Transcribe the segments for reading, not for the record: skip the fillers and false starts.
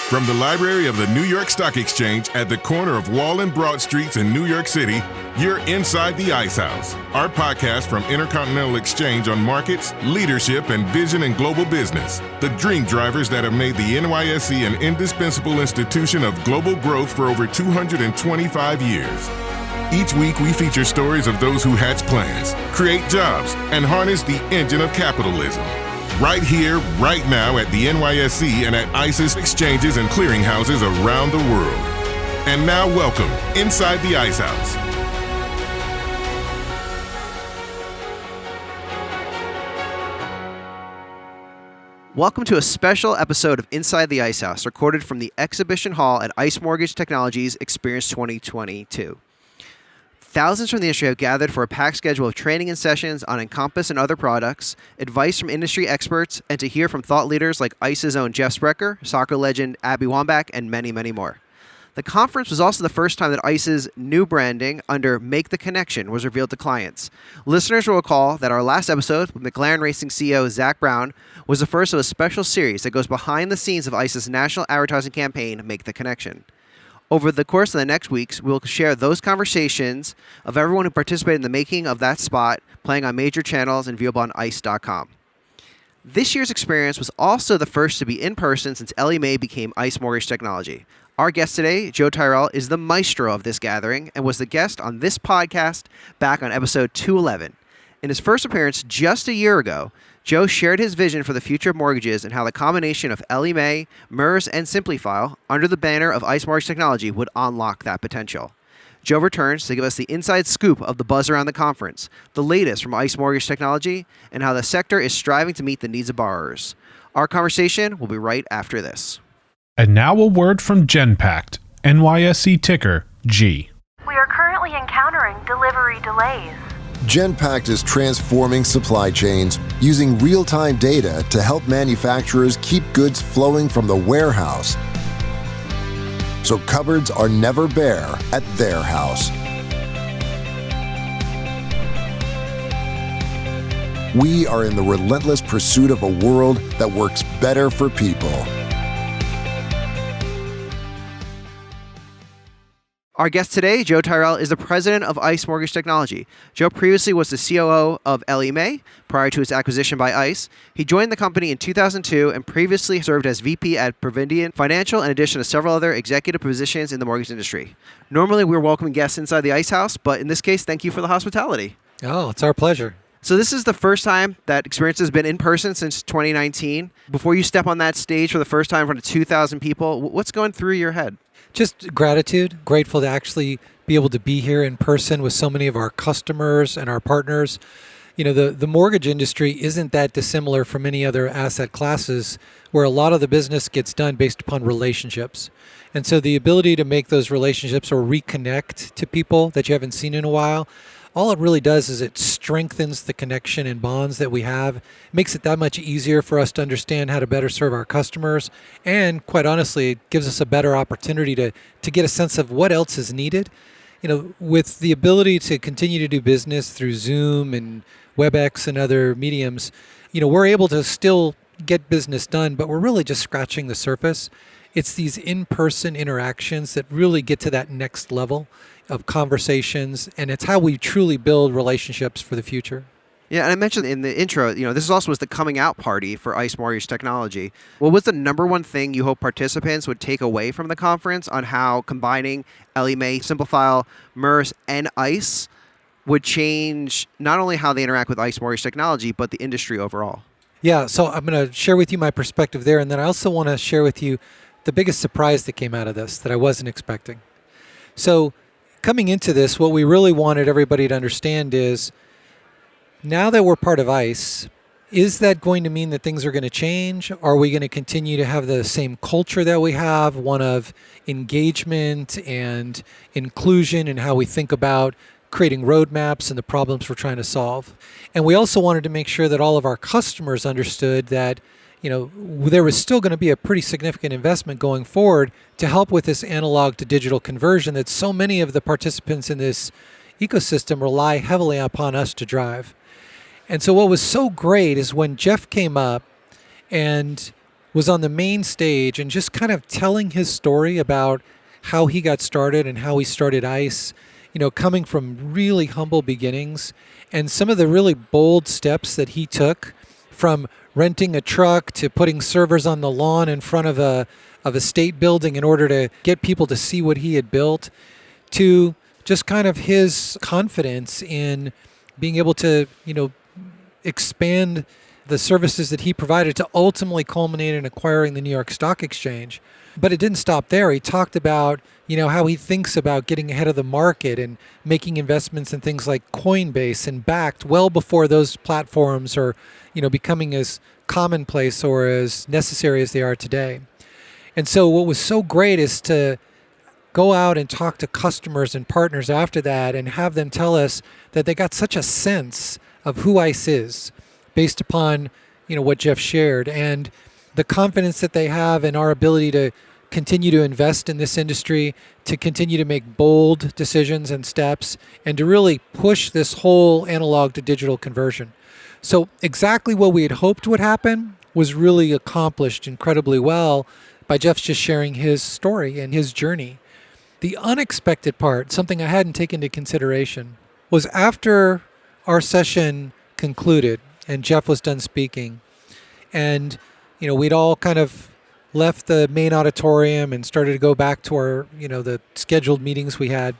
From the library of the New York Stock Exchange at the corner of Wall and Broad Streets in New York City, you're inside the Ice House, our podcast from Intercontinental Exchange on markets, leadership, and vision in global business. The dream drivers that have made the NYSE an indispensable institution of global growth for over 225 years. Each week, we feature stories of those who hatch plans, create jobs, and harness the engine of capitalism. Right here, right now at the NYSE and at ICE's exchanges and clearinghouses around the world. And now welcome inside the Ice House. Welcome to a special episode of Inside the Ice House, recorded from the exhibition hall at ICE Mortgage Technologies Experience 2022. Thousands from the industry have gathered for a packed schedule of training and sessions on Encompass and other products, advice from industry experts, and to hear from thought leaders like ICE's own Jeff Sprecher, soccer legend Abby Wambach, and many, many more. The conference was also the first time that ICE's new branding under Make the Connection was revealed to clients. Listeners will recall that our last episode with McLaren Racing CEO Zach Brown was the first of a special series that goes behind the scenes of ICE's national advertising campaign, Make the Connection. Over the course of the next weeks, we'll share those conversations of everyone who participated in the making of that spot, playing on major channels and viewable on ICE.com. This year's experience was also the first to be in person since Ellie Mae became ICE Mortgage Technology. Our guest today, Joe Tyrrell, is the maestro of this gathering and was the guest on this podcast back on episode 211. In his first appearance just a year ago, Joe shared his vision for the future of mortgages and how the combination of Ellie Mae, MERS, and Simplifile under the banner of ICE Mortgage Technology would unlock that potential. Joe returns to give us the inside scoop of the buzz around the conference, the latest from ICE Mortgage Technology, and how the sector is striving to meet the needs of borrowers. Our conversation will be right after this. And now a word from Genpact, NYSE ticker G. We are currently encountering delivery delays. Genpact is transforming supply chains using real-time data to help manufacturers keep goods flowing from the warehouse so cupboards are never bare at their house. We are in the relentless pursuit of a world that works better for people. Our guest today, Joe Tyrrell, is the president of ICE Mortgage Technology. Joe previously was the COO of Ellie Mae prior to its acquisition by ICE. He joined the company in 2002 and previously served as VP at Providian Financial in addition to several other executive positions in the mortgage industry. Normally, we're welcoming guests inside the ICE House, but in this case, thank you for the hospitality. Oh, it's our pleasure. So this is the first time that experience has been in person since 2019. Before you step on that stage for the first time in front of 2,000 people, what's going through your head? Just gratitude, grateful to actually be able to be here in person with so many of our customers and our partners. You know, the mortgage industry isn't that dissimilar from many other asset classes where a lot of the business gets done based upon relationships. And so the ability to make those relationships or reconnect to people that you haven't seen in a while, all it really does is it strengthens the connection and bonds that we have. It makes it that much easier for us to understand how to better serve our customers. And quite honestly, it gives us a better opportunity to get a sense of what else is needed. You know, with the ability to continue to do business through Zoom and WebEx and other mediums, you know, we're able to still get business done, but we're really just scratching the surface. It's these in-person interactions that really get to that next level of conversations, and it's how we truly build relationships for the future. Yeah, and I mentioned in the intro, you know, this also was the coming out party for ICE Mortgage Technology. What was the number one thing you hope participants would take away from the conference on how combining Ellie Mae, Simplifile, MERS, and ICE would change not only how they interact with ICE Mortgage Technology, but the industry overall? Yeah, so I'm going to share with you my perspective there, and then I also want to share with you the biggest surprise that came out of this that I wasn't expecting. So coming into this, what we really wanted everybody to understand is, now that we're part of ICE, is that going to mean that things are going to change? Are we going to continue to have the same culture that we have, one of engagement and inclusion in how we think about creating roadmaps and the problems we're trying to solve? And we also wanted to make sure that all of our customers understood that, you know, there was still going to be a pretty significant investment going forward to help with this analog to digital conversion that so many of the participants in this ecosystem rely heavily upon us to drive. And so what was so great is when Jeff came up and was on the main stage and just kind of telling his story about how he got started and how he started ICE, coming from really humble beginnings and some of the really bold steps that he took, from renting a truck to putting servers on the lawn in front of a state building in order to get people to see what he had built, to just kind of his confidence in being able to, expand the services that he provided to ultimately culminate in acquiring the New York Stock Exchange. But it didn't stop there. He talked about, how he thinks about getting ahead of the market and making investments in things like Coinbase and Bakkt well before those platforms are, becoming as commonplace or as necessary as they are today. And so what was so great is to go out and talk to customers and partners after that and have them tell us that they got such a sense of who ICE is based upon, what Jeff shared, and the confidence that they have in our ability to continue to invest in this industry, to continue to make bold decisions and steps, and to really push this whole analog to digital conversion. So exactly what we had hoped would happen was really accomplished incredibly well by Jeff just sharing his story and his journey. The unexpected part, something I hadn't taken into consideration, was after our session concluded and Jeff was done speaking, and we'd all kind of left the main auditorium and started to go back to our, the scheduled meetings we had,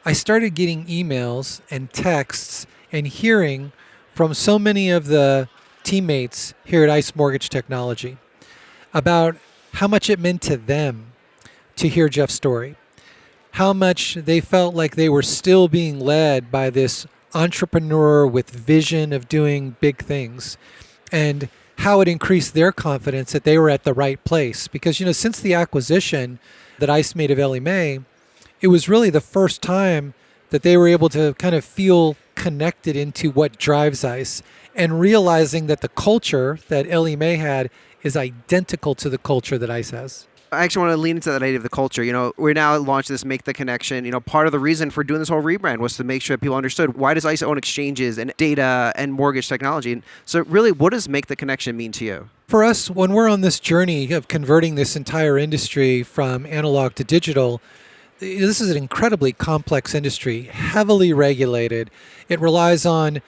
I started getting emails and texts and hearing from so many of the teammates here at ICE Mortgage Technology about how much it meant to them to hear Jeff's story, how much they felt like they were still being led by this entrepreneur with vision of doing big things, and how it increased their confidence that they were at the right place. Because, since the acquisition that ICE made of Ellie Mae, it was really the first time that they were able to kind of feel connected into what drives ICE, and realizing that the culture that Ellie Mae had is identical to the culture that ICE has. I actually want to lean into that idea of the culture. We're now launched this Make the Connection. Part of the reason for doing this whole rebrand was to make sure people understood, why does ICE own exchanges and data and mortgage technology? And so really, what does Make the Connection mean to you? For us, when we're on this journey of converting this entire industry from analog to digital, this is an incredibly complex industry, heavily regulated. It relies on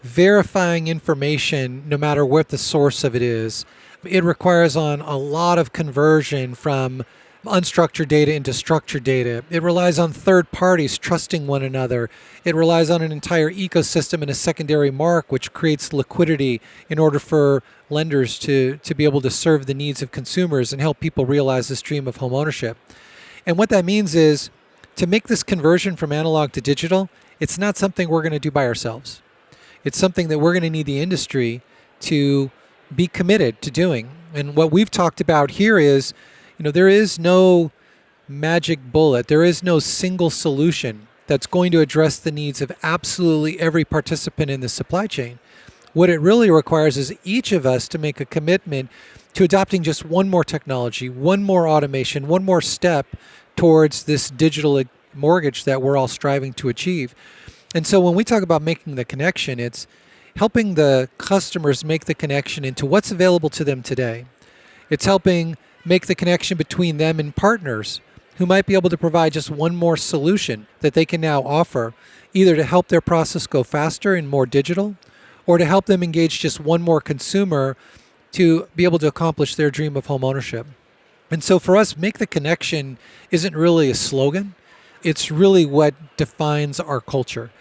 verifying information no matter what the source of it is. It requires on a lot of conversion from unstructured data into structured data. It relies on third parties trusting one another. It relies on an entire ecosystem and a secondary mark, which creates liquidity in order for lenders to be able to serve the needs of consumers and help people realize this dream of home ownership. And what that means is, to make this conversion from analog to digital, it's not something we're going to do by ourselves. It's something that we're going to need the industry to be committed to doing. And what we've talked about here is, there is no magic bullet. There is no single solution that's going to address the needs of absolutely every participant in the supply chain. What it really requires is each of us to make a commitment to adopting just one more technology, one more automation, one more step towards this digital mortgage that we're all striving to achieve. And so when we talk about making the connection, it's helping the customers make the connection into what's available to them today. It's helping make the connection between them and partners who might be able to provide just one more solution that they can now offer, either to help their process go faster and more digital, or to help them engage just one more consumer to be able to accomplish their dream of home ownership. And so for us, Make the Connection isn't really a slogan. It's really what defines our culture.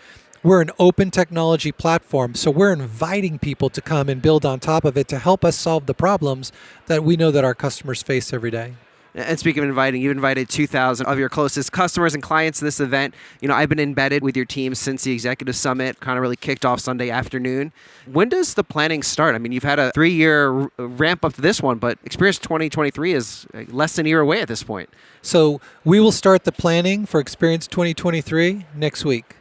We're an open technology platform, so we're inviting people to come and build on top of it to help us solve the problems that we know that our customers face every day. And speaking of inviting, you invited 2,000 of your closest customers and clients to this event. I've been embedded with your team since the Executive Summit kind of really kicked off Sunday afternoon. When does the planning start? I mean, you've had a 3-year ramp up to this one, but Experience 2023 is less than a year away at this point. So we will start the planning for Experience 2023 next week.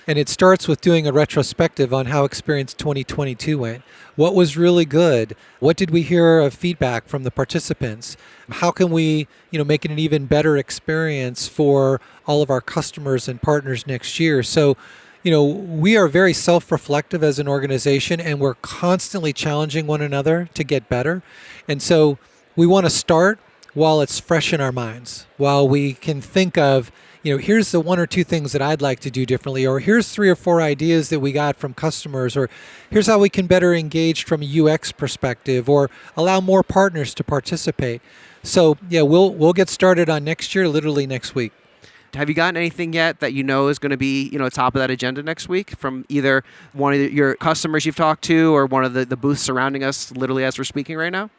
And it starts with doing a retrospective on how Experience 2022 went. What was really good? What did we hear of feedback from the participants? How can we, make it an even better experience for all of our customers and partners next year? So, we are very self-reflective as an organization, and we're constantly challenging one another to get better. And so we want to start while it's fresh in our minds, while we can think of, here's the one or two things that I'd like to do differently, or here's 3 or 4 ideas that we got from customers, or here's how we can better engage from a UX perspective, or allow more partners to participate. So yeah, we'll get started on next year, literally next week. Have you gotten anything yet that is going to be, top of that agenda next week from either one of your customers you've talked to or one of the booths surrounding us literally as we're speaking right now?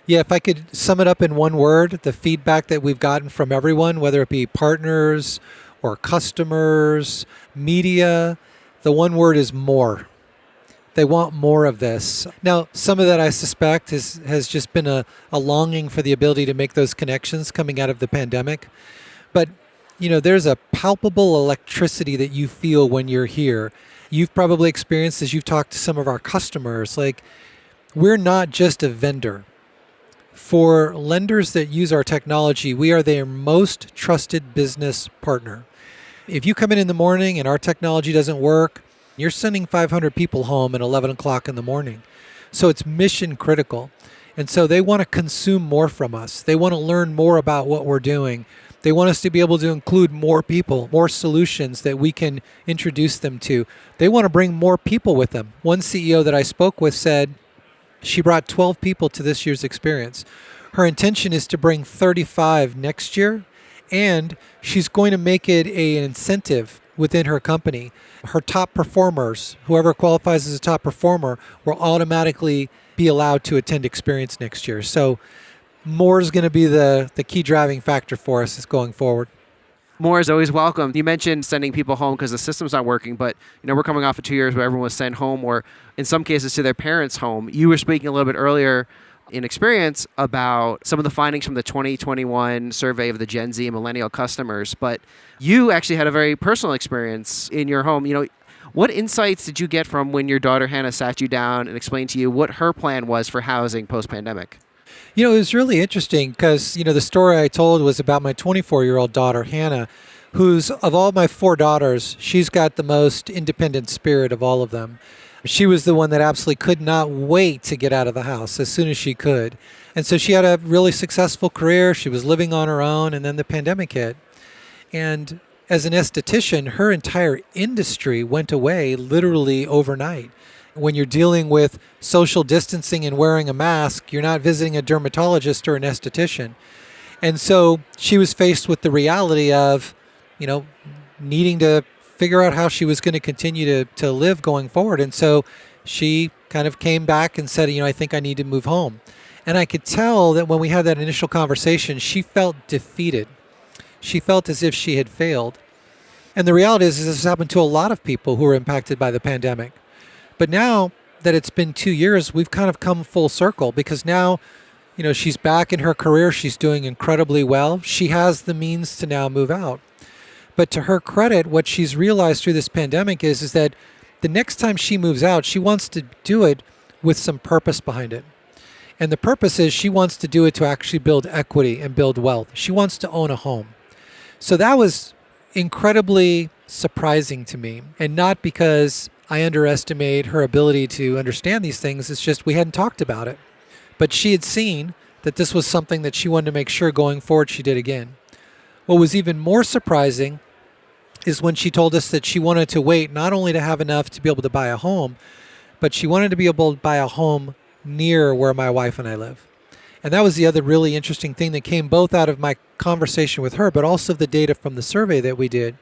Yeah, if I could sum it up in one word, the feedback that we've gotten from everyone, whether it be partners or customers, media, the one word is more. They want more of this. Now, some of that I suspect has just been a longing for the ability to make those connections coming out of the pandemic. But, there's a palpable electricity that you feel when you're here. You've probably experienced as you've talked to some of our customers, like we're not just a vendor. For lenders that use our technology, we are their most trusted business partner. If you come in the morning and our technology doesn't work, you're sending 500 people home at 11 o'clock in the morning. So it's mission critical. And so they want to consume more from us. They want to learn more about what we're doing. They want us to be able to include more people, more solutions that we can introduce them to. They want to bring more people with them. One CEO that I spoke with said, she brought 12 people to this year's experience. Her intention is to bring 35 next year, and she's going to make it an incentive within her company. Her top performers, whoever qualifies as a top performer, will automatically be allowed to attend experience next year. So more is going to be the key driving factor for us going forward. More is always welcome. You mentioned sending people home because the system's not working, but we're coming off of 2 years where everyone was sent home, or in some cases to their parents' home. You were speaking a little bit earlier in experience about some of the findings from the 2021 survey of the Gen Z and millennial customers, but you actually had a very personal experience in your home. What insights did you get from when your daughter Hannah sat you down and explained to you what her plan was for housing post-pandemic? It was really interesting because, the story I told was about my 24-year-old daughter, Hannah, who's, of all my 4 daughters, she's got the most independent spirit of all of them. She was the one that absolutely could not wait to get out of the house as soon as she could. And so she had a really successful career. She was living on her own, and then the pandemic hit. And as an esthetician, her entire industry went away literally overnight. When you're dealing with social distancing and wearing a mask, you're not visiting a dermatologist or an esthetician. And so she was faced with the reality of, needing to figure out how she was going to continue to live going forward. And so she kind of came back and said, I think I need to move home. And I could tell that when we had that initial conversation, she felt defeated. She felt as if she had failed. And the reality is this has happened to a lot of people who were impacted by the pandemic. But now that it's been 2 years, we've kind of come full circle because now, she's back in her career. She's doing incredibly well. She has the means to now move out. But to her credit, what she's realized through this pandemic is that the next time she moves out, she wants to do it with some purpose behind it. And the purpose is she wants to do it to actually build equity and build wealth. She wants to own a home. So that was incredibly surprising to me, and not because I underestimate her ability to understand these things. It's just we hadn't talked about it. But she had seen that this was something that she wanted to make sure going forward she did again. What was even more surprising is when she told us that she wanted to wait not only to have enough to be able to buy a home, but she wanted to be able to buy a home near where my wife and I live. And that was the other really interesting thing that came both out of my conversation with her, but also the data from the survey that we did.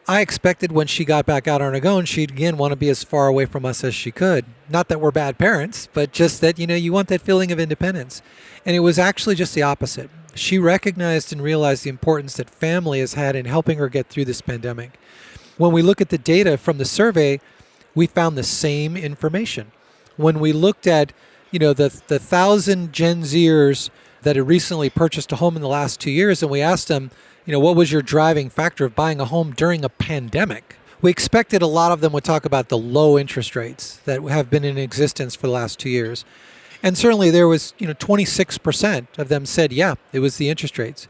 I expected when she got back out on her own, she'd again want to be as far away from us as she could. Not that we're bad parents, but just that, you want that feeling of independence. And it was actually just the opposite. She recognized and realized the importance that family has had in helping her get through this pandemic. When we look at the data from the survey, we found the same information. When we looked at, the 1,000 Gen Zers that had recently purchased a home in the last 2 years, and we asked them, what was your driving factor of buying a home during a pandemic? We expected a lot of them would talk about the low interest rates that have been in existence for the last 2 years. And certainly there was, 26% of them said, yeah, it was the interest rates.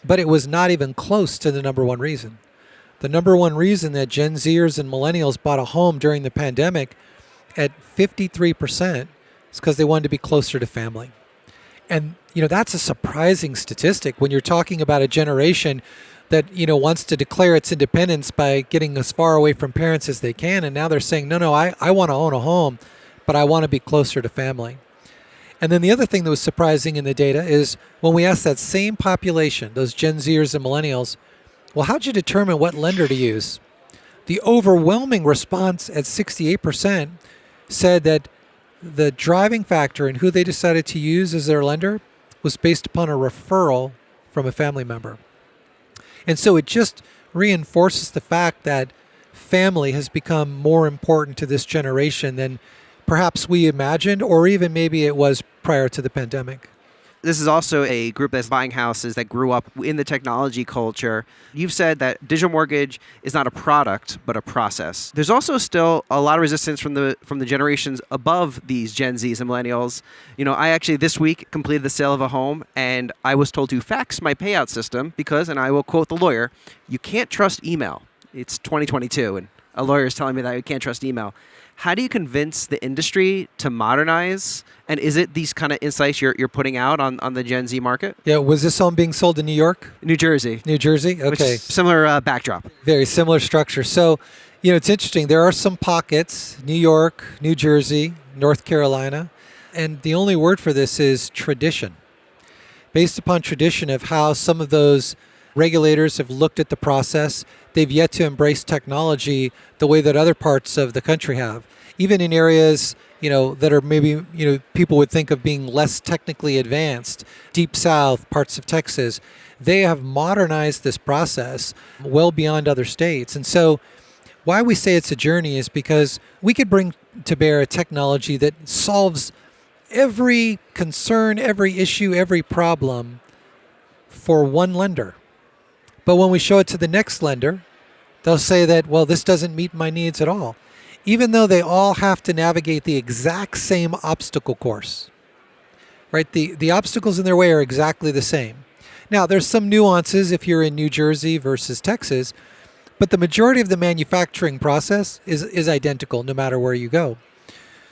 But it was not even close to the number one reason. The number one reason that Gen Zers and millennials bought a home during the pandemic at 53% is because they wanted to be closer to family. And, that's a surprising statistic when you're talking about a generation that, wants to declare its independence by getting as far away from parents as they can. And now they're saying, no, I want to own a home, but I want to be closer to family. And then the other thing that was surprising in the data is when we asked that same population, those Gen Zers and millennials, well, how'd you determine what lender to use? The overwhelming response at 68% said that the driving factor in who they decided to use as their lender was based upon a referral from a family member. And so it just reinforces the fact that family has become more important to this generation than perhaps we imagined, or even maybe it was prior to the pandemic. This is also a group that's buying houses that grew up in the technology culture. You've said that digital mortgage is not a product, but a process. There's also still a lot of resistance from the generations above these Gen Zs and millennials. I actually this week completed the sale of a home, and I was told to fax my payout system because, and I will quote the lawyer, you can't trust email. It's 2022, and a lawyer is telling me that you can't trust email. How do you convince the industry to modernize? And is it these kind of insights you're putting out on the Gen Z market? Yeah, was this home being sold in New York? New Jersey. New Jersey? Okay. Which is similar backdrop. Very similar structure. So, it's interesting. There are some pockets, New York, New Jersey, North Carolina, and the only word for this is tradition. Based upon tradition of how some of those regulators have looked at the process, they've yet to embrace technology the way that other parts of the country have. Even in areas, that are maybe, people would think of being less technically advanced, deep south, parts of Texas, they have modernized this process well beyond other states. And so why we say it's a journey is because we could bring to bear a technology that solves every concern, every issue, every problem for one lender. But when we show it to the next lender, they'll say that, well, this doesn't meet my needs at all, even though they all have to navigate the exact same obstacle course, right? The obstacles in their way are exactly the same. Now, there's some nuances if you're in New Jersey versus Texas, but the majority of the manufacturing process is identical no matter where you go.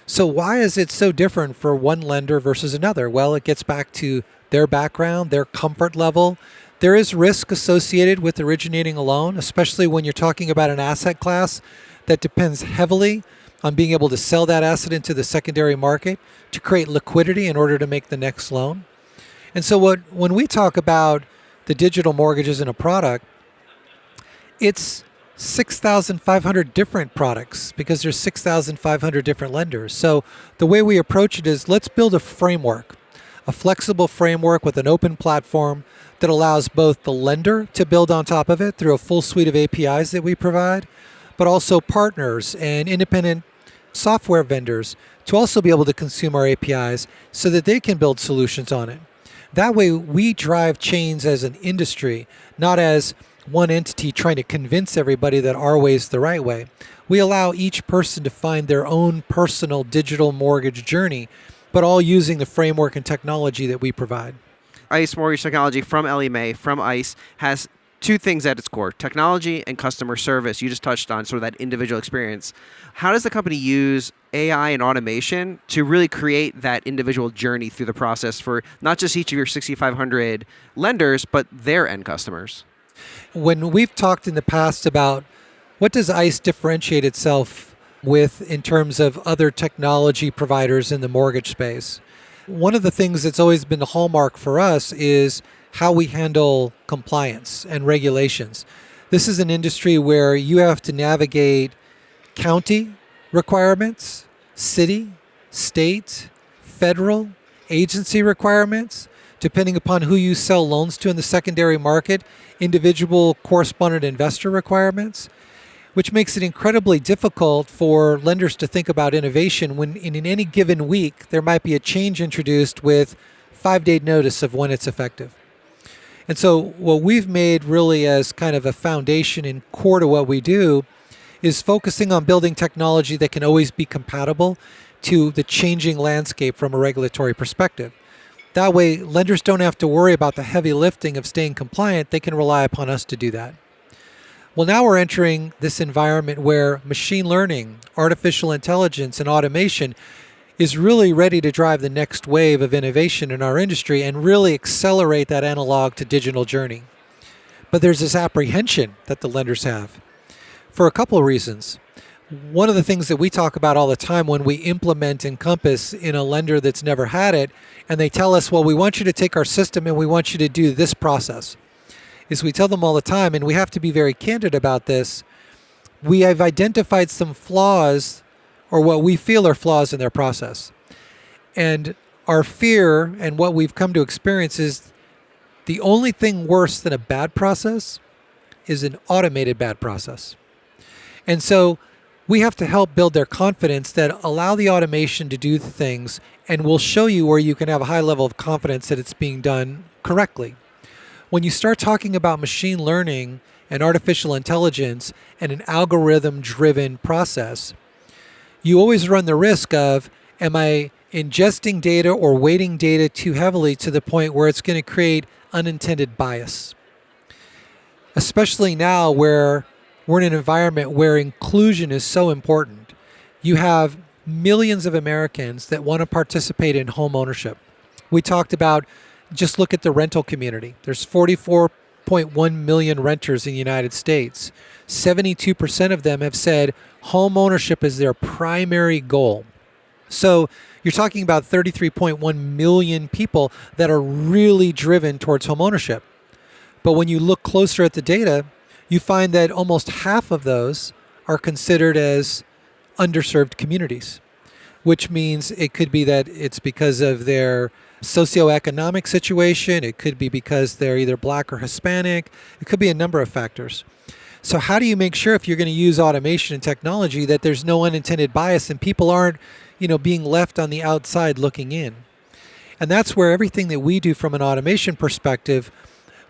So why is it so different for one lender versus another? Well, it gets back to their background, their comfort level. There is risk associated with originating a loan, especially when you're talking about an asset class that depends heavily on being able to sell that asset into the secondary market to create liquidity in order to make the next loan. And so when we talk about the digital mortgages in a product, it's 6,500 different products because there's 6,500 different lenders. So the way we approach it is let's build a framework, a flexible framework with an open platform that allows both the lender to build on top of it through a full suite of APIs that we provide, but also partners and independent software vendors to also be able to consume our APIs so that they can build solutions on it. That way we drive change as an industry, not as one entity trying to convince everybody that our way is the right way. We allow each person to find their own personal digital mortgage journey, but all using the framework and technology that we provide. ICE Mortgage Technology from Ellie Mae, from ICE, has two things at its core, technology and customer service. You just touched on sort of that individual experience. How does the company use AI and automation to really create that individual journey through the process for not just each of your 6,500 lenders, but their end customers? When we've talked in the past about what does ICE differentiate itself with in terms of other technology providers in the mortgage space, one of the things that's always been the hallmark for us is how we handle compliance and regulations. This is an industry where you have to navigate county requirements, city, state, federal, agency requirements, depending upon who you sell loans to in the secondary market, individual correspondent investor requirements, which makes it incredibly difficult for lenders to think about innovation when in any given week there might be a change introduced with 5-day notice of when it's effective. And so what we've made really as kind of a foundation and core to what we do is focusing on building technology that can always be compatible to the changing landscape from a regulatory perspective. That way, lenders don't have to worry about the heavy lifting of staying compliant. They can rely upon us to do that. Well, now we're entering this environment where machine learning, artificial intelligence, and automation is really ready to drive the next wave of innovation in our industry and really accelerate that analog to digital journey. But there's this apprehension that the lenders have for a couple of reasons. One of the things that we talk about all the time when we implement Encompass in a lender that's never had it, and they tell us, well, we want you to take our system and we want you to do this process, is we tell them all the time, and we have to be very candid about this, we have identified some flaws or what we feel are flaws in their process. And our fear and what we've come to experience is the only thing worse than a bad process is an automated bad process. And so we have to help build their confidence that allow the automation to do the things, and we'll show you where you can have a high level of confidence that it's being done correctly. When you start talking about machine learning and artificial intelligence and an algorithm-driven process, you always run the risk of, am I ingesting data or weighting data too heavily to the point where it's going to create unintended bias? Especially now where we're in an environment where inclusion is so important. You have millions of Americans that want to participate in home ownership. We talked about, just look at the rental community. There's 44.1 million renters in the United States. 72% of them have said home ownership is their primary goal. So you're talking about 33.1 million people that are really driven towards home ownership. But when you look closer at the data, you find that almost half of those are considered as underserved communities, which means it could be that it's because of their socioeconomic situation. It could be because they're either Black or Hispanic. It could be a number of factors. So how do you make sure, if you're going to use automation and technology, that there's no unintended bias and people aren't, being left on the outside looking in? And that's where everything that we do from an automation perspective,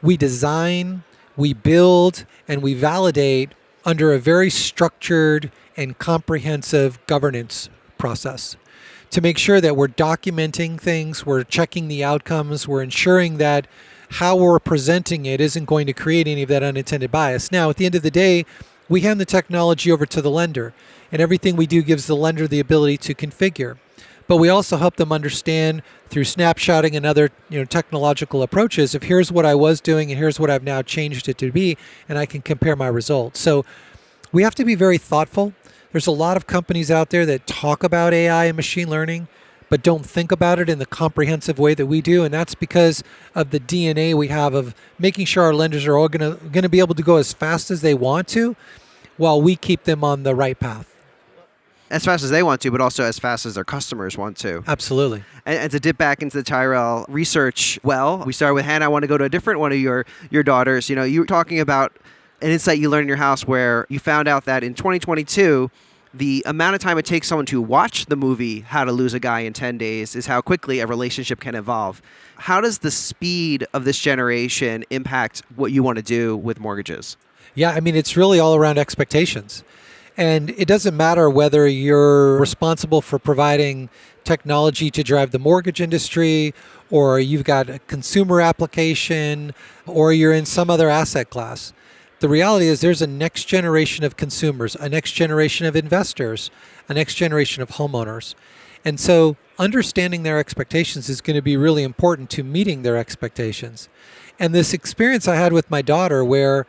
we design, we build, and we validate under a very structured and comprehensive governance process to make sure that we're documenting things, we're checking the outcomes, we're ensuring that how we're presenting it isn't going to create any of that unintended bias. Now, at the end of the day, we hand the technology over to the lender, and everything we do gives the lender the ability to configure. But we also help them understand through snapshotting and other technological approaches of here's what I was doing and here's what I've now changed it to be, and I can compare my results. So we have to be very thoughtful. There's a lot of companies out there that talk about AI and machine learning, but don't think about it in the comprehensive way that we do, and that's because of the DNA we have of making sure our lenders are all going to be able to go as fast as they want to while we keep them on the right path. As fast as they want to, but also as fast as their customers want to. Absolutely. And to dip back into the Tyrrell research, we started with Hannah. I want to go to a different one of your daughters. You were talking about an insight you learned in your house where you found out that in 2022, the amount of time it takes someone to watch the movie How to Lose a Guy in 10 Days is how quickly a relationship can evolve. How does the speed of this generation impact what you want to do with mortgages? Yeah, it's really all around expectations. And it doesn't matter whether you're responsible for providing technology to drive the mortgage industry, or you've got a consumer application, or you're in some other asset class. The reality is there's a next generation of consumers, a next generation of investors, a next generation of homeowners. And so understanding their expectations is going to be really important to meeting their expectations. And this experience I had with my daughter where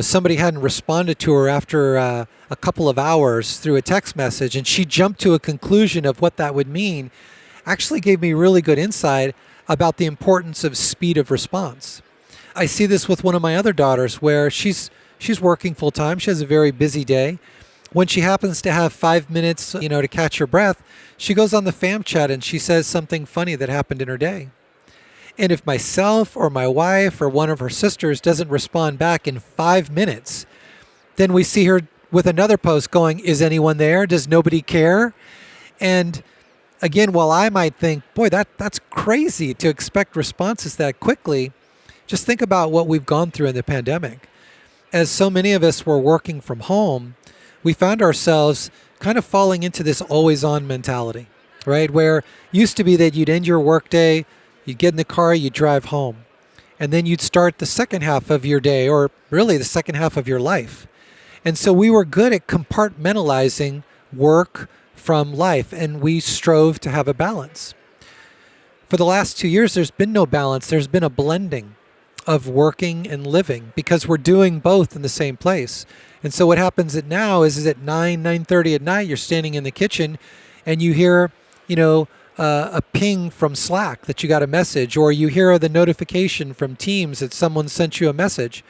somebody hadn't responded to her after a couple of hours through a text message, and she jumped to a conclusion of what that would mean, actually gave me really good insight about the importance of speed of response. I see this with one of my other daughters where she's working full time. She has a very busy day. When she happens to have 5 minutes, to catch her breath, she goes on the fam chat and she says something funny that happened in her day. And if myself or my wife or one of her sisters doesn't respond back in 5 minutes, then we see her with another post going, is anyone there? Does nobody care? And again, while I might think, boy, that's crazy to expect responses that quickly, just think about what we've gone through in the pandemic. As so many of us were working from home, we found ourselves kind of falling into this always-on mentality, right? Where it used to be that you'd end your workday, you'd get in the car, you'd drive home, and then you'd start the second half of your day, or really the second half of your life. And so we were good at compartmentalizing work, from life, and we strove to have a balance. For the last 2 years, there's been no balance. There's been a blending of working and living because we're doing both in the same place. And so what happens now is at 9:30 at night, you're standing in the kitchen and you hear, a ping from Slack that you got a message, or you hear the notification from Teams that someone sent you a message.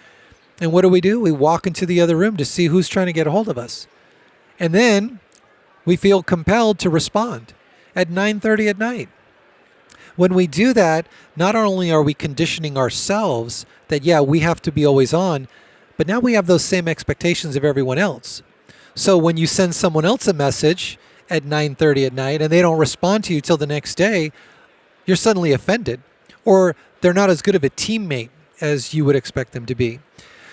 And what do? We walk into the other room to see who's trying to get a hold of us. And then we feel compelled to respond at 9:30 at night. When we do that, not only are we conditioning ourselves that, we have to be always on, but now we have those same expectations of everyone else. So when you send someone else a message at 9:30 at night and they don't respond to you till the next day, you're suddenly offended, or they're not as good of a teammate as you would expect them to be.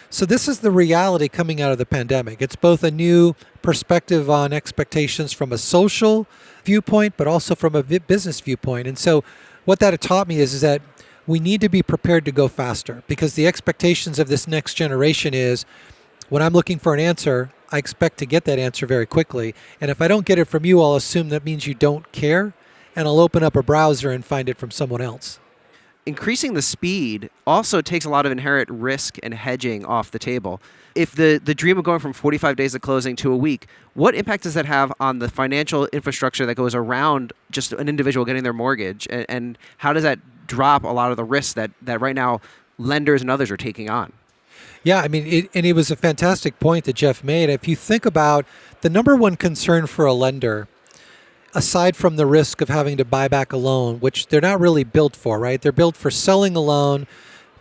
So this is the reality coming out of the pandemic. It's both a new perspective on expectations from a social viewpoint, but also from a business viewpoint. And so what that had taught me is that we need to be prepared to go faster, because the expectations of this next generation is, when I'm looking for an answer, I expect to get that answer very quickly. And if I don't get it from you, I'll assume that means you don't care, and I'll open up a browser and find it from someone else. Increasing the speed also takes a lot of inherent risk and hedging off the table. If the dream of going from 45 days of closing to a week, what impact does that have on the financial infrastructure that goes around just an individual getting their mortgage? And how does that drop a lot of the risks that right now lenders and others are taking on? Yeah, it was a fantastic point that Jeff made. If you think about the number one concern for a lender, aside from the risk of having to buy back a loan, which they're not really built for, right? They're built for selling a loan,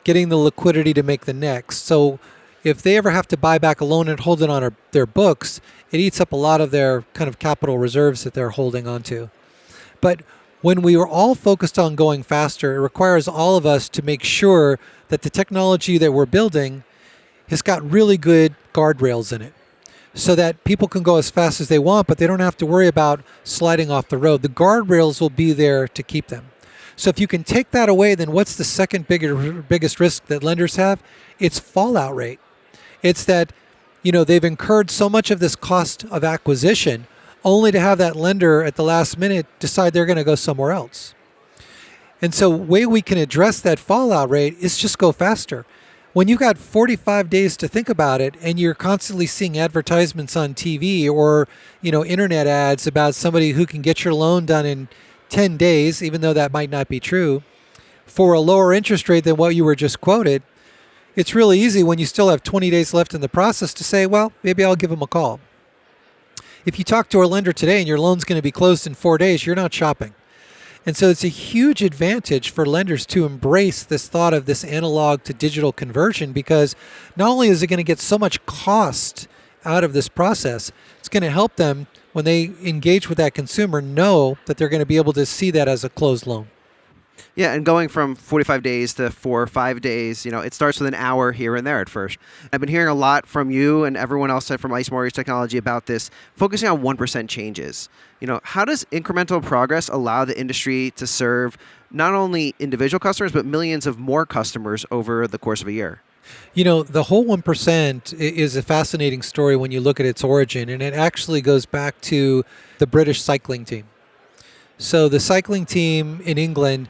getting the liquidity to make the next. So if they ever have to buy back a loan and hold it on their books, it eats up a lot of their kind of capital reserves that they're holding onto. But when we are all focused on going faster, it requires all of us to make sure that the technology that we're building has got really good guardrails in it, so that people can go as fast as they want, but they don't have to worry about sliding off the road. The guardrails will be there to keep them. So if you can take that away, then what's the second biggest risk that lenders have? It's fallout rate. It's that, they've incurred so much of this cost of acquisition only to have that lender at the last minute decide they're going to go somewhere else. And so the way we can address that fallout rate is just go faster. When you've got 45 days to think about it and you're constantly seeing advertisements on TV or, internet ads about somebody who can get your loan done in 10 days, even though that might not be true, for a lower interest rate than what you were just quoted, it's really easy when you still have 20 days left in the process to say, well, maybe I'll give them a call. If you talk to a lender today and your loan's going to be closed in 4 days, you're not shopping. And so it's a huge advantage for lenders to embrace this thought of this analog to digital conversion, because not only is it going to get so much cost out of this process, it's going to help them, when they engage with that consumer, know that they're going to be able to see that as a closed loan. Yeah, and going from 45 days to 4 or 5 days, it starts with an hour here and there at first. I've been hearing a lot from you and everyone else from Ice Mortgage Technology about this, focusing on 1% changes. How does incremental progress allow the industry to serve not only individual customers, but millions of more customers over the course of a year? The whole 1% is a fascinating story when you look at its origin, and it actually goes back to the British cycling team. So the cycling team in England,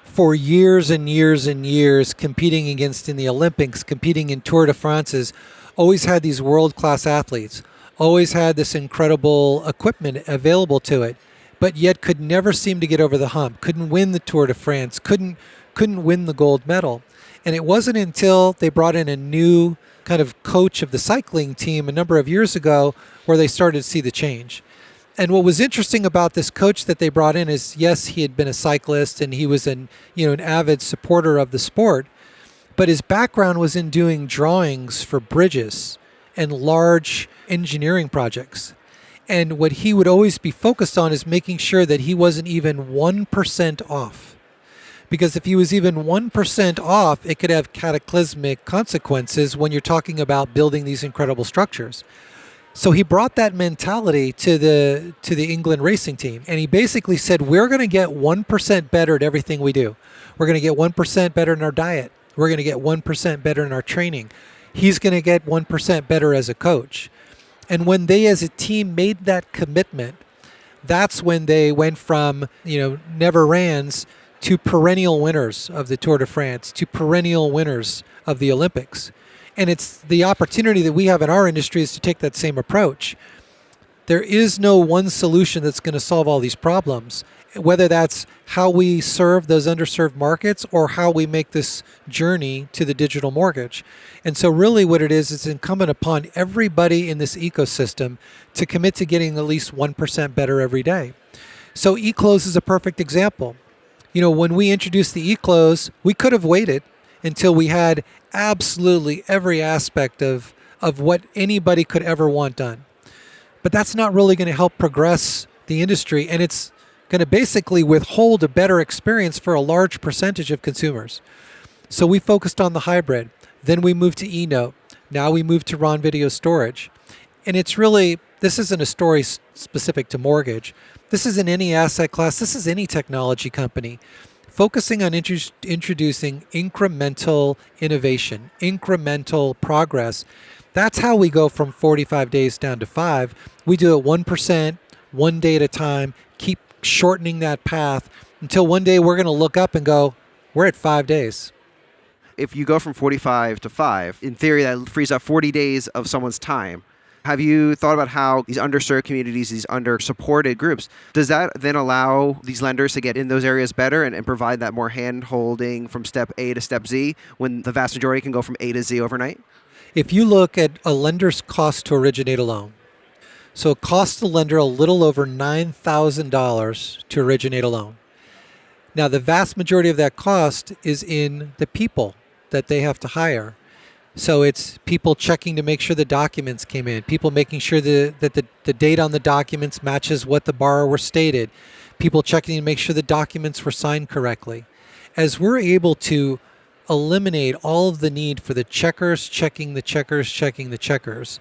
for years and years and years, competing in the Olympics, competing in Tour de France's, always had these world-class athletes, always had this incredible equipment available to it, but yet could never seem to get over the hump, couldn't win the Tour de France, couldn't win the gold medal. And it wasn't until they brought in a new kind of coach of the cycling team a number of years ago where they started to see the change. And what was interesting about this coach that they brought in is, yes, he had been a cyclist and he was an avid supporter of the sport, but his background was in doing drawings for bridges and large engineering projects. And what he would always be focused on is making sure that he wasn't even 1% off. Because if he was even 1% off, it could have cataclysmic consequences when you're talking about building these incredible structures. So he brought that mentality to the England racing team. And he basically said, we're going to get 1% better at everything we do. We're going to get 1% better in our diet. We're going to get 1% better in our training. He's going to get 1% better as a coach. And when they as a team made that commitment, That's when they went from, never rans to perennial winners of the Tour de France, to perennial winners of the Olympics. And it's the opportunity that we have in our industry is to take that same approach. There is no one solution that's going to solve all these problems, whether that's how we serve those underserved markets or how we make this journey to the digital mortgage. And so really what it is, it's incumbent upon everybody in this ecosystem to commit to getting at least 1% better every day. So eClose is a perfect example. When we introduced the eClose, we could have waited until we had absolutely every aspect of what anybody could ever want done. But that's not really going to help progress the industry, and it's going to basically withhold a better experience for a large percentage of consumers. So we focused on the hybrid. Then we moved to eNote. Now we moved to RON video storage. And it's really, this isn't a story specific to mortgage. This is in any asset class. This is any technology company. Focusing on introducing incremental innovation, incremental progress. That's how we go from 45 days down to 5. We do it 1%, 1 day at a time, keep shortening that path until one day we're going to look up and go, we're at 5 days. If you go from 45 to 5, in theory, that frees up 40 days of someone's time. Have you thought about how these underserved communities, these under-supported groups, does that then allow these lenders to get in those areas better and provide that more hand-holding from step A to step Z when the vast majority can go from A to Z overnight? If you look at a lender's cost to originate a loan, so it costs the lender a little over $9,000 to originate a loan. Now, the vast majority of that cost is in the people that they have to hire. So it's people checking to make sure the documents came in, people making sure that the date on the documents matches what the borrower stated, people checking to make sure the documents were signed correctly. As we're able to eliminate all of the need for the checkers checking the checkers,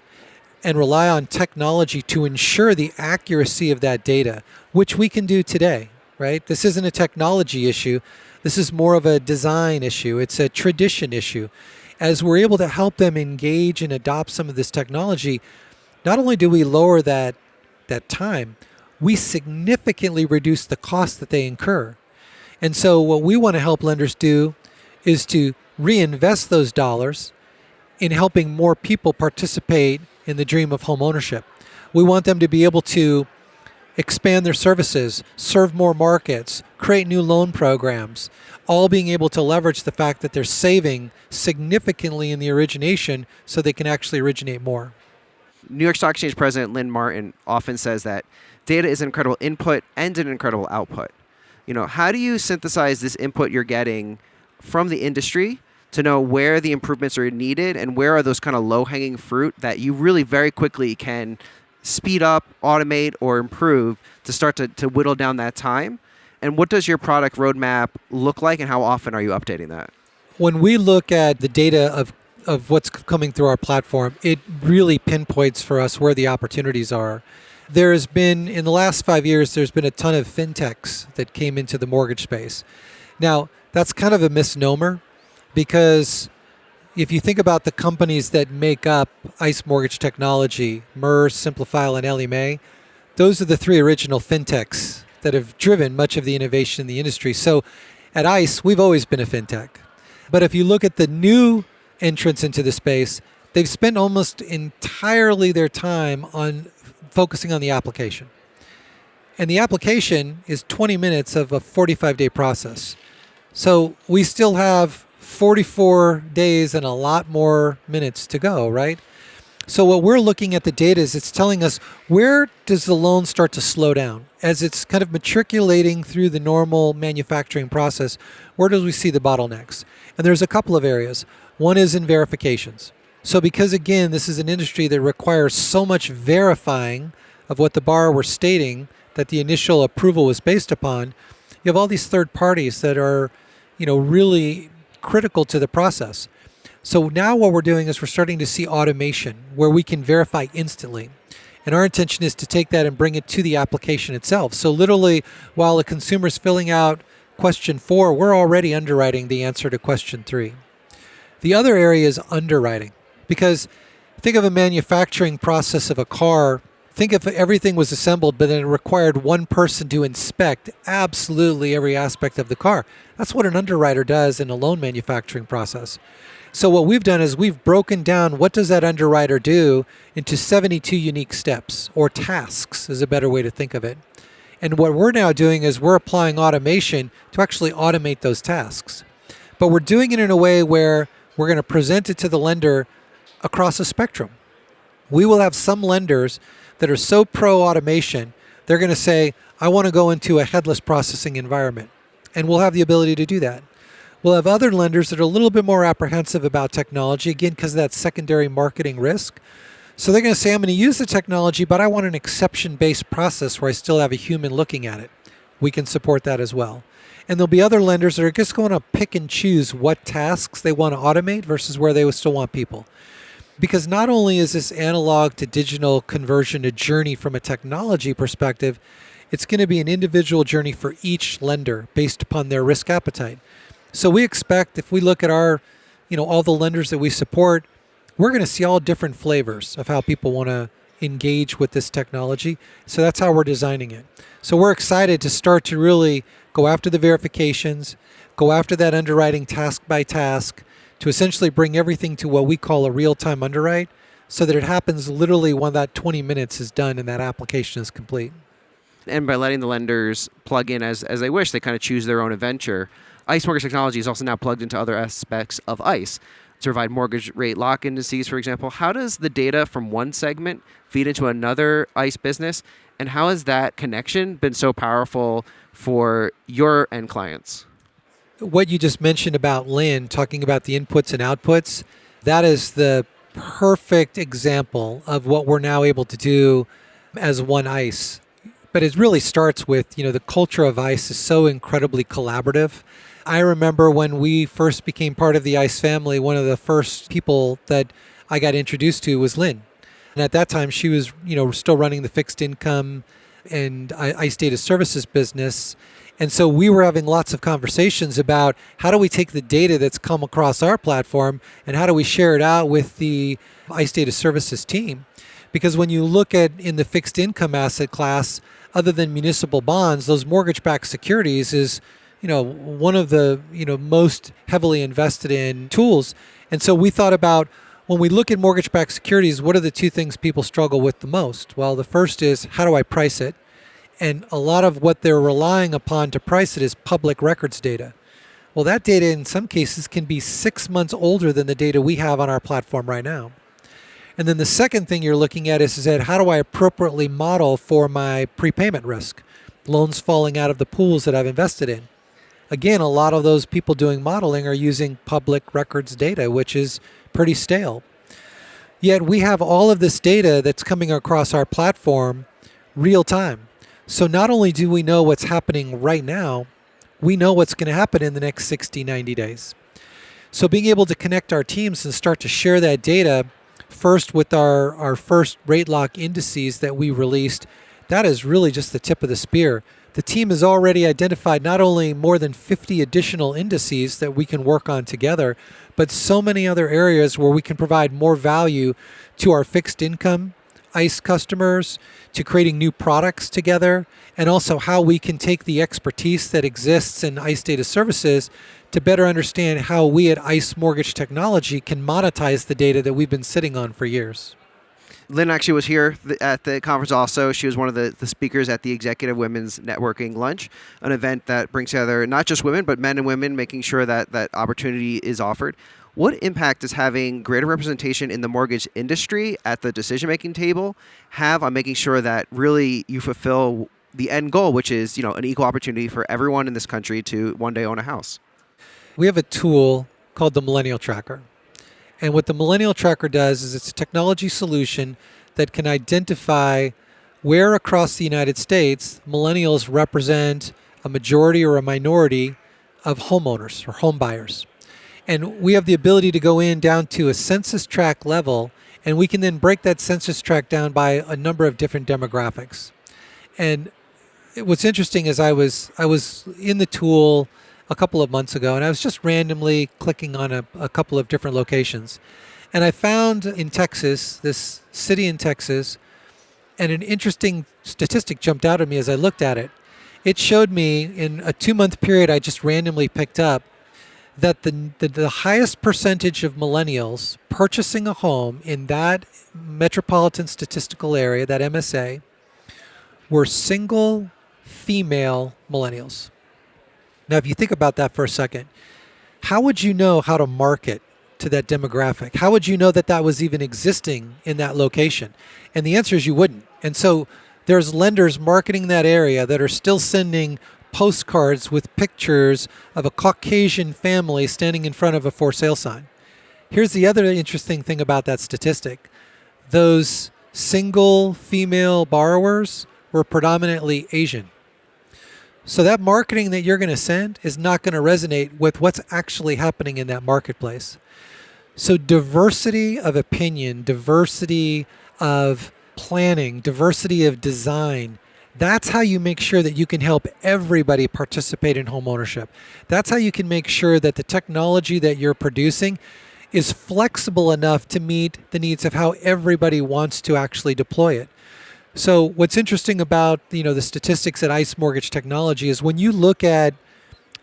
and rely on technology to ensure the accuracy of that data, which we can do today, right? This isn't a technology issue. This is more of a design issue. It's a tradition issue. As we're able to help them engage and adopt some of this technology, not only do we lower that time, we significantly reduce the cost that they incur. And so what we want to help lenders do is to reinvest those dollars in helping more people participate in the dream of home ownership. We want them to be able to expand their services, serve more markets, create new loan programs, all being able to leverage the fact that they're saving significantly in the origination so they can actually originate more. New York Stock Exchange President Lynn Martin often says that data is an incredible input and an incredible output. How do you synthesize this input you're getting from the industry to know where the improvements are needed and where are those kind of low-hanging fruit that you really very quickly can speed up, automate, or improve to start to whittle down that time? And what does your product roadmap look like, and how often are you updating that? When we look at the data of what's coming through our platform, it really pinpoints for us where the opportunities are. There has been, in the last 5 years, there's been a ton of fintechs that came into the mortgage space. Now, that's kind of a misnomer, because if you think about the companies that make up ICE Mortgage Technology, MERS, Simplifile, and Ellie Mae, those are the 3 original fintechs that have driven much of the innovation in the industry. So at ICE, we've always been a fintech. But if you look at the new entrants into the space, they've spent almost entirely their time on focusing on the application. And the application is 20 minutes of a 45-day process. So we still have 44 days and a lot more minutes to go, right? So what we're looking at the data is it's telling us, where does the loan start to slow down? As it's kind of matriculating through the normal manufacturing process, where do we see the bottlenecks? And there's a couple of areas. One is in verifications. So because, again, this is an industry that requires so much verifying of what the borrower was stating that the initial approval was based upon, you have all these third parties that are, really critical to the process. So now what we're doing is we're starting to see automation where we can verify instantly. And our intention is to take that and bring it to the application itself. So literally, while a consumer's filling out question 4, we're already underwriting the answer to question 3. The other area is underwriting, because think of a manufacturing process of a car think if everything was assembled, but then it required one person to inspect absolutely every aspect of the car. That's what an underwriter does in a loan manufacturing process. So what we've done is we've broken down what does that underwriter do into 72 unique steps, or tasks is a better way to think of it. And what we're now doing is we're applying automation to actually automate those tasks. But we're doing it in a way where we're going to present it to the lender across a spectrum. We will have some lenders that are so pro-automation, they're going to say, I want to go into a headless processing environment. And we'll have the ability to do that. We'll have other lenders that are a little bit more apprehensive about technology, again, because of that secondary marketing risk. So they're going to say, I'm going to use the technology, but I want an exception-based process where I still have a human looking at it. We can support that as well. And there'll be other lenders that are just going to pick and choose what tasks they want to automate versus where they would still want people. Because not only is this analog to digital conversion a journey from a technology perspective, it's going to be an individual journey for each lender based upon their risk appetite. So we expect, if we look at our, all the lenders that we support, we're going to see all different flavors of how people want to engage with this technology. So that's how we're designing it. So we're excited to start to really go after the verifications, go after that underwriting task by task, to essentially bring everything to what we call a real-time underwrite, so that it happens literally when that 20 minutes is done and that application is complete. And by letting the lenders plug in as they wish, they kind of choose their own adventure. ICE Mortgage Technology is also now plugged into other aspects of ICE to provide mortgage rate lock indices, for example. How does the data from one segment feed into another ICE business? And how has that connection been so powerful for your end clients? What you just mentioned about Lynn, talking about the inputs and outputs, that is the perfect example of what we're now able to do as one ICE. But it really starts with, the culture of ICE is so incredibly collaborative. I remember when we first became part of the ICE family, one of the first people that I got introduced to was Lynn. And at that time, she was, still running the fixed income and ICE data services business. And so we were having lots of conversations about how do we take the data that's come across our platform and how do we share it out with the ICE data services team? Because when you look at in the fixed income asset class, other than municipal bonds, those mortgage-backed securities is, one of the, most heavily invested in tools. And so we thought about, when we look at mortgage-backed securities, what are the two things people struggle with the most? Well, the first is, how do I price it? And a lot of what they're relying upon to price it is public records data. Well, that data in some cases can be 6 months older than the data we have on our platform right now. And then the second thing you're looking at is that how do I appropriately model for my prepayment risk? Loans falling out of the pools that I've invested in. Again, a lot of those people doing modeling are using public records data, which is pretty stale. Yet we have all of this data that's coming across our platform real time. So not only do we know what's happening right now, we know what's going to happen in the next 60, 90 days. So being able to connect our teams and start to share that data, first with our first rate lock indices that we released, that is really just the tip of the spear. The team has already identified not only more than 50 additional indices that we can work on together, but so many other areas where we can provide more value to our fixed income ICE customers, to creating new products together, and also how we can take the expertise that exists in ICE data services to better understand how we at ICE Mortgage Technology can monetize the data that we've been sitting on for years. Lynn actually was here at the conference also. She was one of the speakers at the Executive Women's Networking Lunch, an event that brings together not just women, but men and women, making sure that that opportunity is offered. What impact does having greater representation in the mortgage industry at the decision-making table have on making sure that really you fulfill the end goal, which is, an equal opportunity for everyone in this country to one day own a house? We have a tool called the Millennial Tracker. And what the Millennial Tracker does is it's a technology solution that can identify where across the United States millennials represent a majority or a minority of homeowners or home buyers. And we have the ability to go in down to a census tract level, and we can then break that census tract down by a number of different demographics. And what's interesting is I was in the tool a couple of months ago, and I was just randomly clicking on a couple of different locations. And I found in Texas, this city in Texas, And an interesting statistic jumped out at me as I looked at it. It showed me in a 2-month period I just randomly picked up that the highest percentage of millennials purchasing a home in that metropolitan statistical area, that MSA, were single female millennials. Now, if you think about that for a second, how would you know how to market to that demographic? How would you know that that was even existing in that location? And the answer is you wouldn't. And so there's lenders marketing that area that are still sending postcards with pictures of a Caucasian family standing in front of a for sale sign. Here's the other interesting thing about that statistic. Those single female borrowers were predominantly Asian. So that marketing that you're going to send is not going to resonate with what's actually happening in that marketplace. So diversity of opinion, diversity of planning, diversity of design, that's how you make sure that you can help everybody participate in home ownership. That's how you can make sure that the technology that you're producing is flexible enough to meet the needs of how everybody wants to actually deploy it. So what's interesting about the statistics at ICE Mortgage Technology is when you look at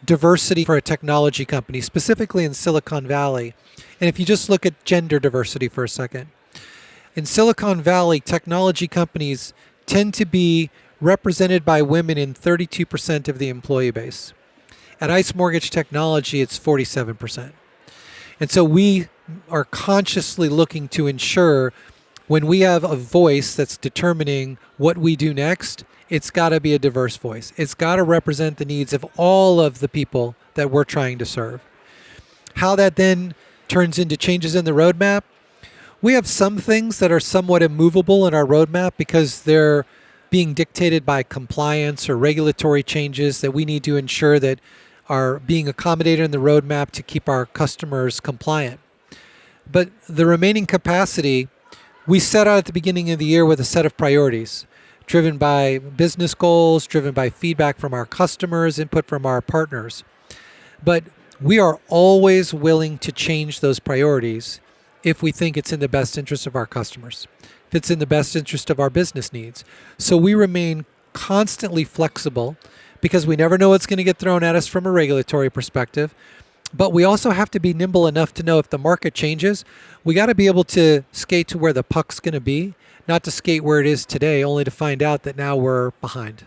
diversity for a technology company, specifically in Silicon Valley, and if you just look at gender diversity for a second, in Silicon Valley, technology companies tend to be represented by women in 32% of the employee base. At ICE Mortgage Technology, it's 47%. And so we are consciously looking to ensure when we have a voice that's determining what we do next, it's got to be a diverse voice. It's got to represent the needs of all of the people that we're trying to serve. How that then turns into changes in the roadmap, we have some things that are somewhat immovable in our roadmap because they're being dictated by compliance or regulatory changes that we need to ensure that are being accommodated in the roadmap to keep our customers compliant. But the remaining capacity, we set out at the beginning of the year with a set of priorities, driven by business goals, driven by feedback from our customers, input from our partners. But we are always willing to change those priorities if we think it's in the best interest of our customers, if it's in the best interest of our business needs. So we remain constantly flexible because we never know what's going to get thrown at us from a regulatory perspective. But we also have to be nimble enough to know if the market changes, we got to be able to skate to where the puck's going to be, not to skate where it is today, only to find out that now we're behind.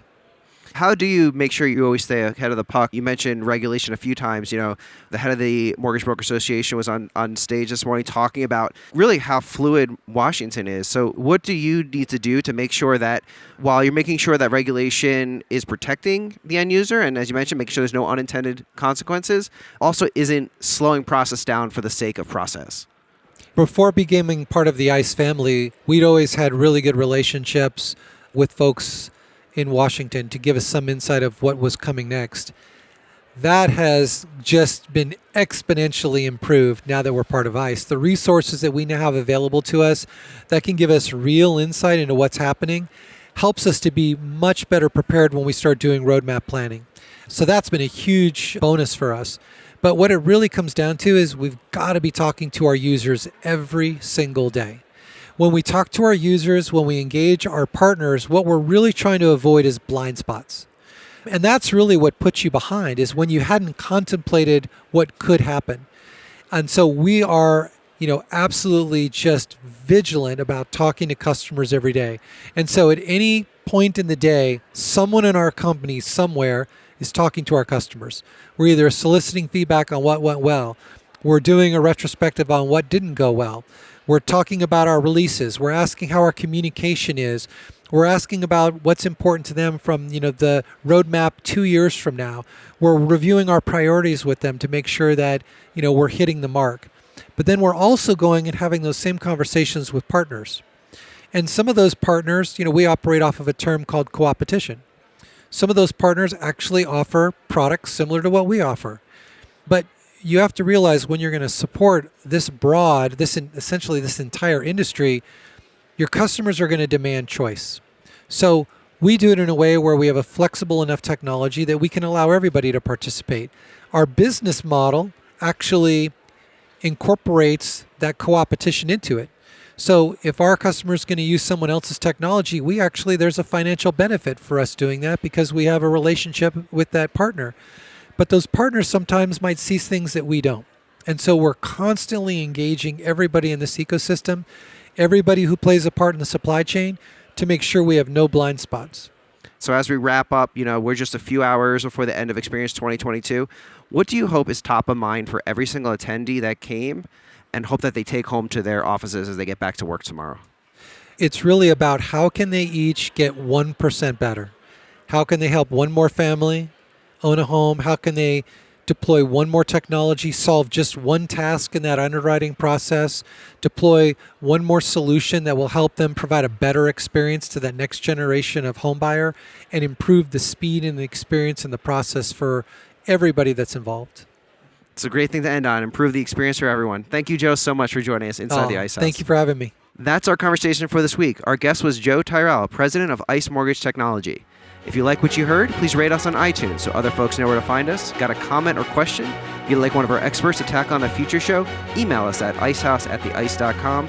How do you make sure you always stay ahead of the puck? You mentioned regulation a few times. The head of the Mortgage Broker Association was on stage this morning talking about really how fluid Washington is. So what do you need to do to make sure that while you're making sure that regulation is protecting the end user, and as you mentioned, making sure there's no unintended consequences, also isn't slowing process down for the sake of process? Before becoming part of the ICE family, we'd always had really good relationships with folks in Washington to give us some insight of what was coming next. That has just been exponentially improved now that we're part of ICE. The resources that we now have available to us that can give us real insight into what's happening helps us to be much better prepared when we start doing roadmap planning. So that's been a huge bonus for us. But what it really comes down to is we've got to be talking to our users every single day. When we talk to our users, when we engage our partners, what we're really trying to avoid is blind spots. And that's really what puts you behind, is when you hadn't contemplated what could happen. And so we are, absolutely just vigilant about talking to customers every day. And so at any point in the day, someone in our company somewhere is talking to our customers. We're either soliciting feedback on what went well. We're doing a retrospective on what didn't go well. We're talking about our releases. We're asking how our communication is. We're asking about what's important to them from, the roadmap 2 years from now. We're reviewing our priorities with them to make sure that, we're hitting the mark. But then we're also going and having those same conversations with partners. And some of those partners, we operate off of a term called co-opetition. Some of those partners actually offer products similar to what we offer. But you have to realize when you're going to support this broad, essentially this entire industry, your customers are going to demand choice. So we do it in a way where we have a flexible enough technology that we can allow everybody to participate. Our business model actually incorporates that co-opetition into it. So if our customer is going to use someone else's technology, there's a financial benefit for us doing that because we have a relationship with that partner. But those partners sometimes might see things that we don't. And so we're constantly engaging everybody in this ecosystem, everybody who plays a part in the supply chain, to make sure we have no blind spots. So as we wrap up, we're just a few hours before the end of Experience 2022. What do you hope is top of mind for every single attendee that came and hope that they take home to their offices as they get back to work tomorrow? It's really about how can they each get 1% better? How can they help one more family own a home? How can they deploy one more technology, solve just one task in that underwriting process, deploy one more solution that will help them provide a better experience to that next generation of home buyer and improve the speed and the experience in the process for everybody that's involved. It's a great thing to end on. Improve the experience for everyone. Thank you, Joe, so much for joining us inside the Ice House. Thank you for having me. That's our conversation for this week. Our guest was Joe Tyrrell, president of ICE Mortgage Technology. If you like what you heard, please rate us on iTunes so other folks know where to find us. Got a comment or question you'd like one of our experts to tackle on a future show? Email us at icehouse@theice.com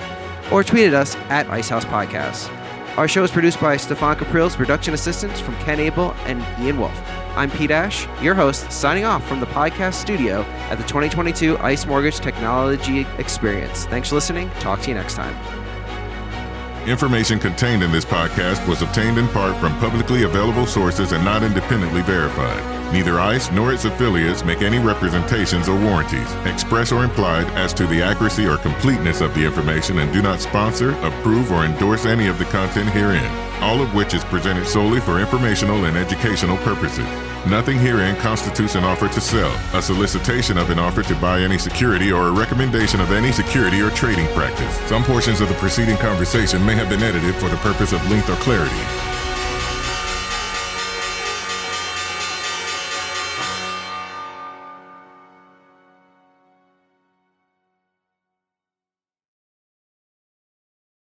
or tweet at us at icehousepodcast. Our show is produced by Stefan Capril's production assistants from Ken Abel and Ian Wolf. I'm Pete Ash, your host, signing off from the podcast studio at the 2022 ICE Mortgage Technology Experience. Thanks for listening. Talk to you next time. Information contained in this podcast was obtained in part from publicly available sources and not independently verified. Neither ICE nor its affiliates make any representations or warranties, express or implied, as to the accuracy or completeness of the information and do not sponsor, approve, or endorse any of the content herein, all of which is presented solely for informational and educational purposes. Nothing herein constitutes an offer to sell, a solicitation of an offer to buy any security, or a recommendation of any security or trading practice. Some portions of the preceding conversation may have been edited for the purpose of length or clarity.